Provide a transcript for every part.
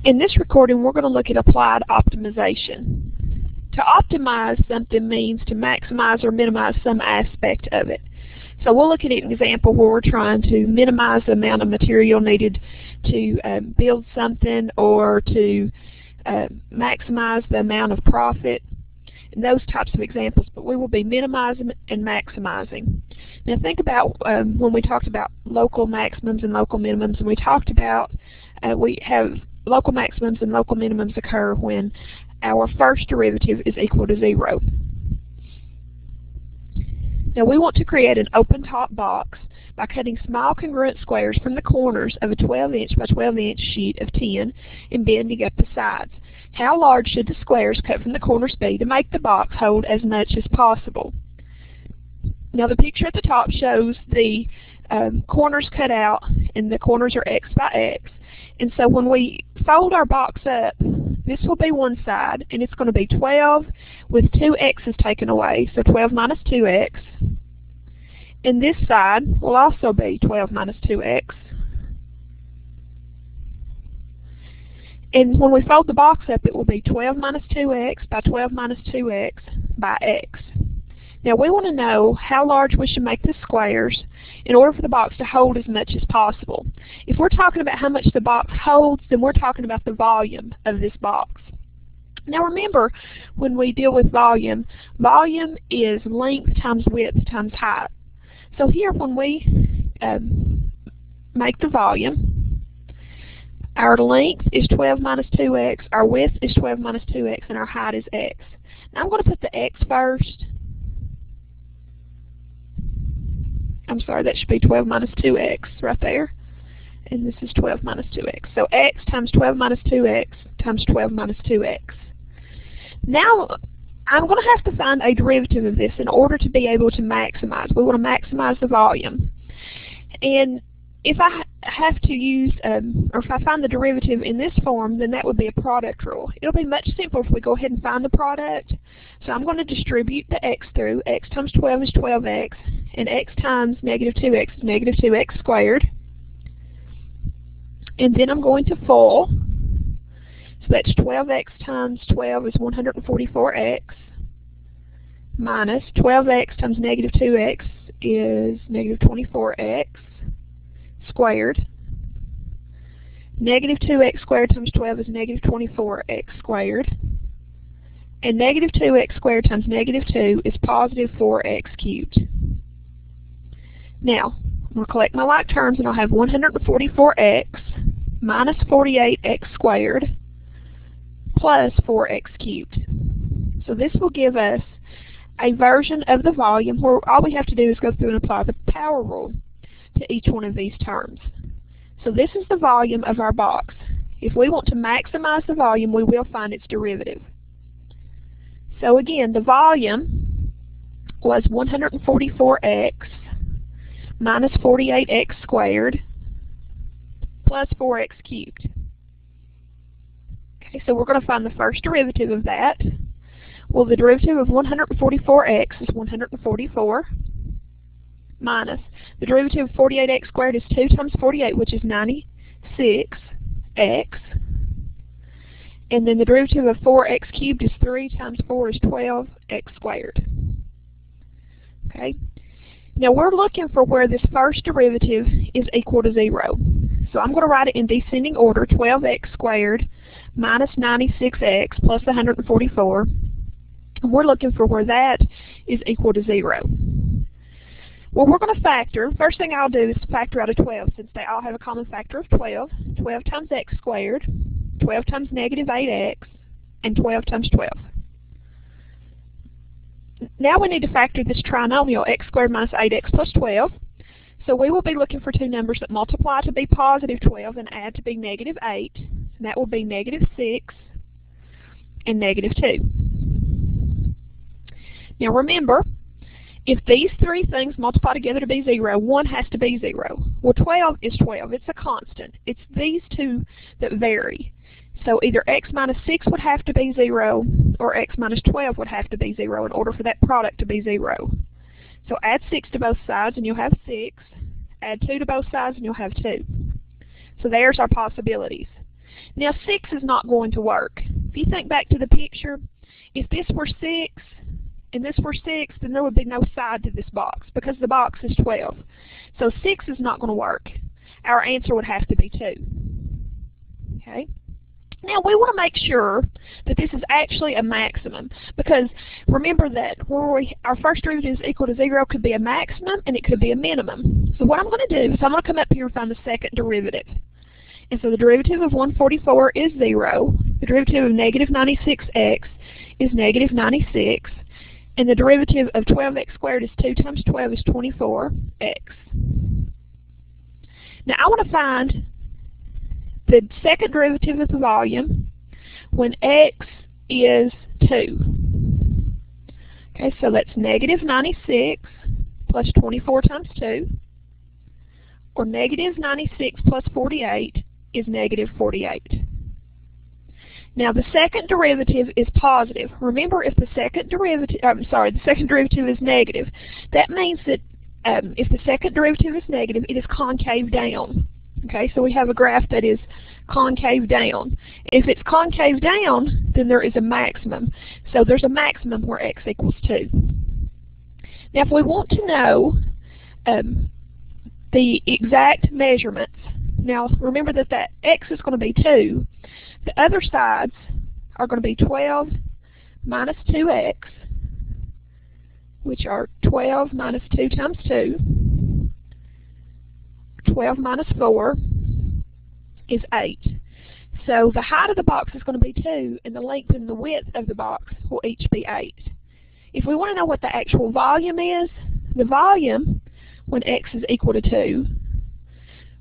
In this recording, we're going to look at applied optimization. To optimize something means to maximize or minimize some aspect of it. So we'll look at an example where we're trying to minimize the amount of material needed to build something, or to maximize the amount of profit, and those types of examples. But we will be minimizing and maximizing. Now think about when we talked about local maximums and local minimums, and we talked about we have local maximums and local minimums occur when our first derivative is equal to 0. Now we want to create an open top box by cutting small congruent squares from the corners of a 12-inch by 12-inch sheet of tin and bending up the sides. How large should the squares cut from the corners be to make the box hold as much as possible? Now the picture at the top shows the corners cut out, and the corners are x by x. And so when we fold our box up, this will be one side, and it's going to be 12 with 2 x's taken away, so 12 minus 2x. And this side will also be 12 minus 2x. And when we fold the box up, it will be 12 minus 2x by 12 minus 2x by x. Now we want to know how large we should make the squares in order for the box to hold as much as possible. If we're talking about how much the box holds, then we're talking about the volume of this box. Now remember, when we deal with volume, volume is length times width times height. So here when we make the volume, our length is 12 minus 2x, our width is 12 minus 2x, and our height is x. Now I'm going to put the x first. I'm sorry, that should be 12 minus 2x right there. And this is 12 minus 2x. So x times 12 minus 2x times 12 minus 2x. Now, I'm going to have to find a derivative of this in order to be able to maximize. We want to maximize the volume. And if I have to use, or if I find the derivative in this form, then that would be a product rule. It'll be much simpler if we go ahead and find the product. So I'm going to distribute the x through. X times 12 is 12x, and x times negative 2x is negative 2x squared. And then I'm going to FOIL. So that's 12x times 12 is 144x, minus 12x times negative 2x is negative 24x squared. Negative 2x squared times 12 is negative 24x squared. And negative 2x squared times negative 2 is positive 4x cubed. Now, I'm going to collect my like terms, and I'll have 144x minus 48x squared plus 4x cubed. So this will give us a version of the volume where all we have to do is go through and apply the power rule to each one of these terms. So this is the volume of our box. If we want to maximize the volume, we will find its derivative. So again, the volume was 144x minus 48x squared plus 4x cubed. Okay, so we're going to find the first derivative of that. Well, the derivative of 144x is 144 minus the derivative of 48x squared is 2 times 48, which is 96x, and then the derivative of 4x cubed is 3 times 4 is 12x squared. Okay. Now we're looking for where this first derivative is equal to 0. So I'm going to write it in descending order, 12x squared minus 96x plus 144. And we're looking for where that is equal to 0. Well, we're going to factor. First thing I'll do is factor out of 12, since they all have a common factor of 12. 12 times x squared, 12 times negative 8x, and 12 times 12. Now we need to factor this trinomial, x squared minus 8x plus 12. So we will be looking for two numbers that multiply to be positive 12 and add to be negative 8. And that will be negative 6 and negative 2. Now remember, if these three things multiply together to be 0, one has to be 0. Well, 12 is 12. It's a constant. It's these two that vary. So either x minus 6 would have to be 0, or x minus 12 would have to be 0 in order for that product to be 0. So add 6 to both sides and you'll have 6. Add 2 to both sides and you'll have 2. So there's our possibilities. Now 6 is not going to work. If you think back to the picture, if this were 6 and this were 6, then there would be no side to this box because the box is 12. So 6 is not going to work. Our answer would have to be 2. Okay? Now we want to make sure that this is actually a maximum, because remember that our first derivative is equal to 0 could be a maximum and it could be a minimum. So what I'm going to do is I'm going to come up here and find the second derivative. And so the derivative of 144 is 0. The derivative of negative 96x is negative 96. And the derivative of 12x squared is 2 times 12 is 24x. Now I want to find the second derivative of the volume when x is 2. Okay, so that's negative 96 plus 24 times 2, or negative 96 plus 48 is negative 48. Now the second derivative is positive. Remember, if the second derivative is negative, that means that if the second derivative is negative, it is concave down. Okay, so we have a graph that is concave down. If it's concave down, then there is a maximum. So there's a maximum where x equals 2. Now if we want to know the exact measurements, now remember that x is going to be 2. The other sides are going to be 12 minus 2x, which are 12 minus 2 times 2. 12 minus 4 is 8. So the height of the box is going to be 2, and the length and the width of the box will each be 8. If we want to know what the actual volume is, the volume, when x is equal to 2,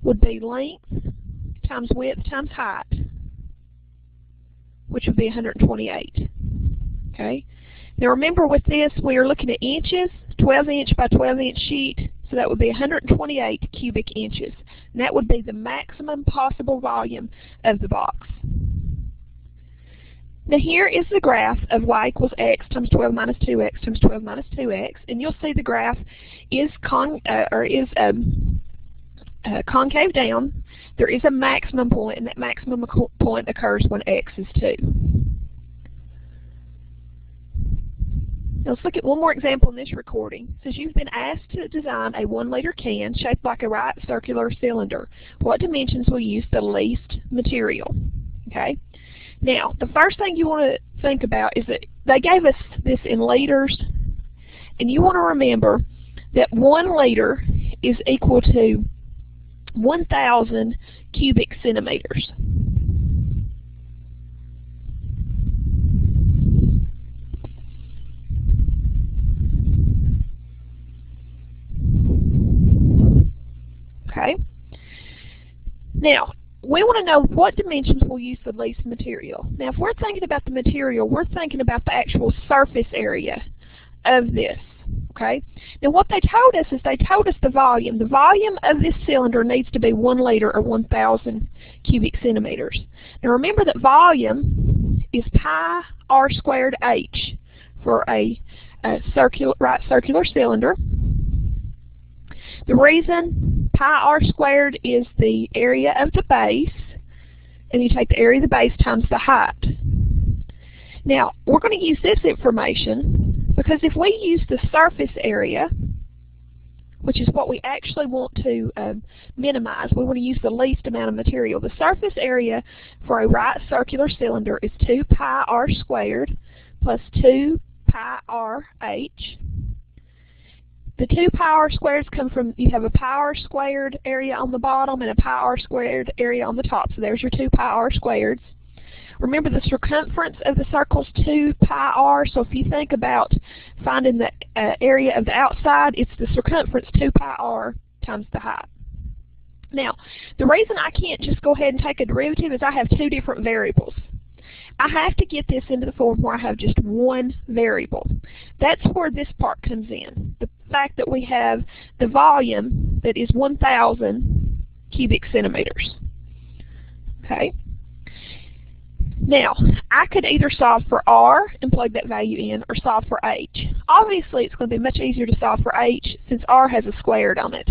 would be length times width times height, which would be 128. Okay. Now remember, with this, we are looking at inches, 12-inch by 12-inch sheet, so that would be 128 cubic inches. And that would be the maximum possible volume of the box. Now here is the graph of y equals x times 12 minus 2x times 12 minus 2x, and you'll see the graph is concave down. There is a maximum point, and that maximum point occurs when x is 2. Now let's look at one more example in this recording. It says you've been asked to design a 1-liter can shaped like a right circular cylinder. What dimensions will use the least material? Okay. Now the first thing you want to think about is that they gave us this in liters, and you want to remember that 1 liter is equal to 1,000 cubic centimeters. Okay. Now, we want to know what dimensions we'll use the least material. Now, if we're thinking about the material, we're thinking about the actual surface area of this. Okay. Now, what they told us is they told us the volume. The volume of this cylinder needs to be 1 liter or 1,000 cubic centimeters. Now, remember that volume is pi r squared h for a right circular cylinder. The reason pi r squared is the area of the base, and you take the area of the base times the height. Now, we're going to use this information because if we use the surface area, which is what we actually want to minimize, we want to use the least amount of material. The surface area for a right circular cylinder is 2 pi r squared plus 2 pi r h. The 2 pi r squareds come from, you have a pi r squared area on the bottom and a pi r squared area on the top. So there's your 2 pi r squareds. Remember, the circumference of the circle is 2 pi r, so if you think about finding the area of the outside, it's the circumference 2 pi r times the height. Now, the reason I can't just go ahead and take a derivative is I have 2 different variables. I have to get this into the form where I have just 1 variable. That's where this part comes in. The fact that we have the volume that is 1,000 cubic centimeters. Okay. Now, I could either solve for r and plug that value in, or solve for h. Obviously, it's going to be much easier to solve for h since r has a squared on it.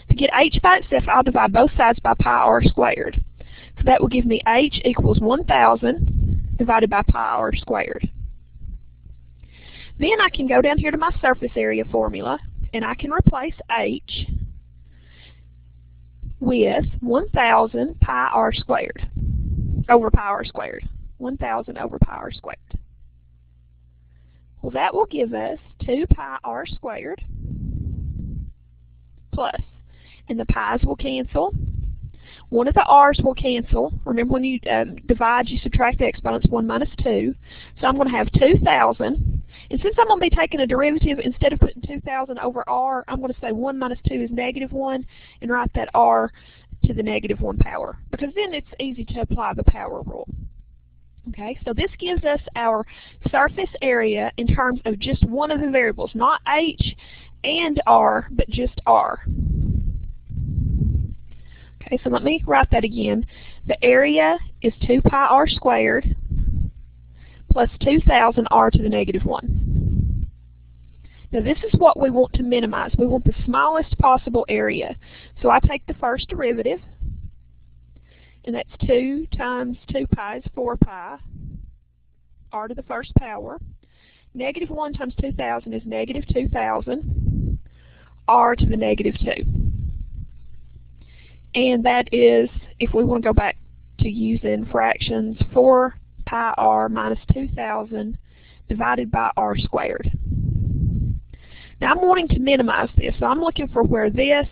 To get h by itself, I'll divide both sides by pi r squared. So that will give me h equals 1,000 divided by pi r squared. Then I can go down here to my surface area formula, and I can replace h with 1,000 pi r squared over pi r squared. 1,000 over pi r squared. Well, that will give us 2 pi r squared plus, and the pi's will cancel. One of the r's will cancel. Remember, when you divide, you subtract the exponents, 1 minus 2. So I'm going to have 2,000. And since I'm going to be taking a derivative, instead of putting 2,000 over r, I'm going to say 1 minus 2 is -1 and write that r to the -1 power, because then it's easy to apply the power rule. Okay, so this gives us our surface area in terms of just one of the variables, not h and r, but just r. Okay, so let me write that again. The area is 2 pi r squared plus 2,000 r to the -1. Now this is what we want to minimize. We want the smallest possible area. So I take the first derivative, and that's 2 times 2 pi is 4 pi, r to the first power. -1 times 2,000 is -2,000, r to the -2. And that is, if we want to go back to using fractions, 4 pi r minus 2,000 divided by r squared. Now I'm wanting to minimize this, so I'm looking for where this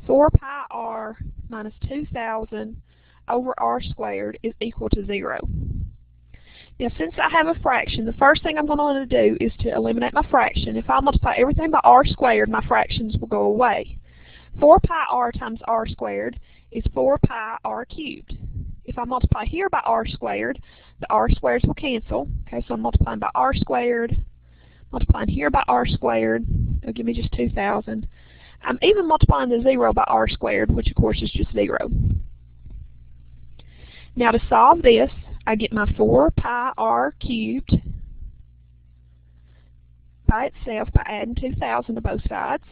4 pi r minus 2,000 over r squared is equal to 0. Now since I have a fraction, the first thing I'm going to want to do is to eliminate my fraction. If I multiply everything by r squared, my fractions will go away. 4 pi r times r squared is 4 pi r cubed. If I multiply here by r squared, the r squareds will cancel. Okay, so I'm multiplying by r squared, multiplying here by r squared. It'll give me just 2,000. I'm even multiplying the 0 by r squared, which of course is just 0. Now to solve this, I get my 4 pi r cubed by itself by adding 2,000 to both sides.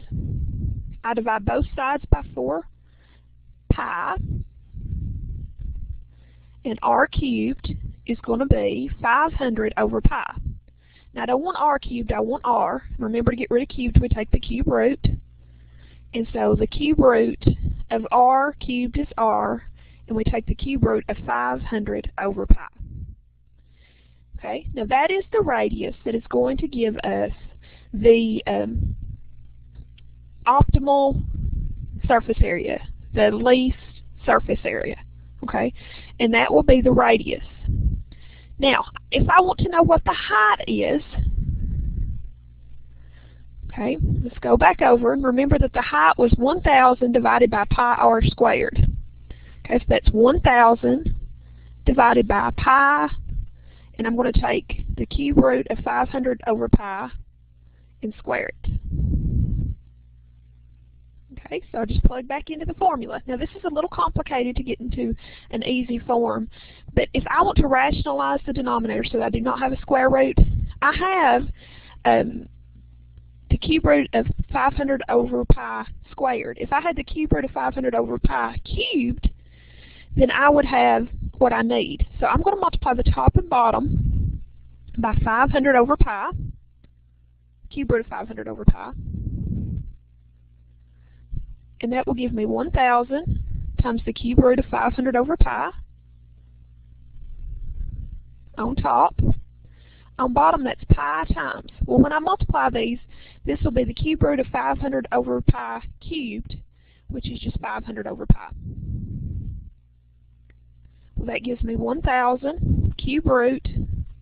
I divide both sides by 4 pi, and r cubed is going to be 500 over pi. Now I don't want r cubed, I want r. Remember, to get rid of cubed, we take the cube root. And so the cube root of r cubed is r, and we take the cube root of 500 over pi. Okay, now that is the radius that is going to give us the optimal surface area, the least surface area, okay? And that will be the radius. Now, if I want to know what the height is, okay, let's go back over and remember that the height was 1,000 divided by pi r squared. Okay, so that's 1,000 divided by pi, and I'm going to take the cube root of 500 over pi and square it. Okay, so I'll just plug back into the formula. Now this is a little complicated to get into an easy form, but if I want to rationalize the denominator so that I do not have a square root, I have the cube root of 500 over pi squared. If I had the cube root of 500 over pi cubed, then I would have what I need. So I'm going to multiply the top and bottom by 500 over pi, cube root of 500 over pi. And that will give me 1,000 times the cube root of 500 over pi on top. On bottom, that's pi times. Well, when I multiply these, this will be the cube root of 500 over pi cubed, which is just 500 over pi. Well, that gives me 1,000 cube root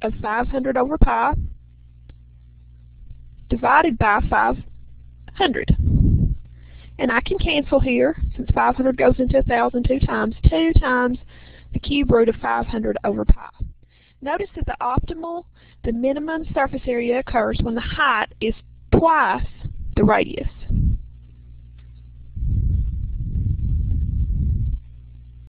of 500 over pi divided by 500. And I can cancel here, since 500 goes into 1,000 2 times the cube root of 500 over pi. Notice that the minimum surface area occurs when the height is twice the radius.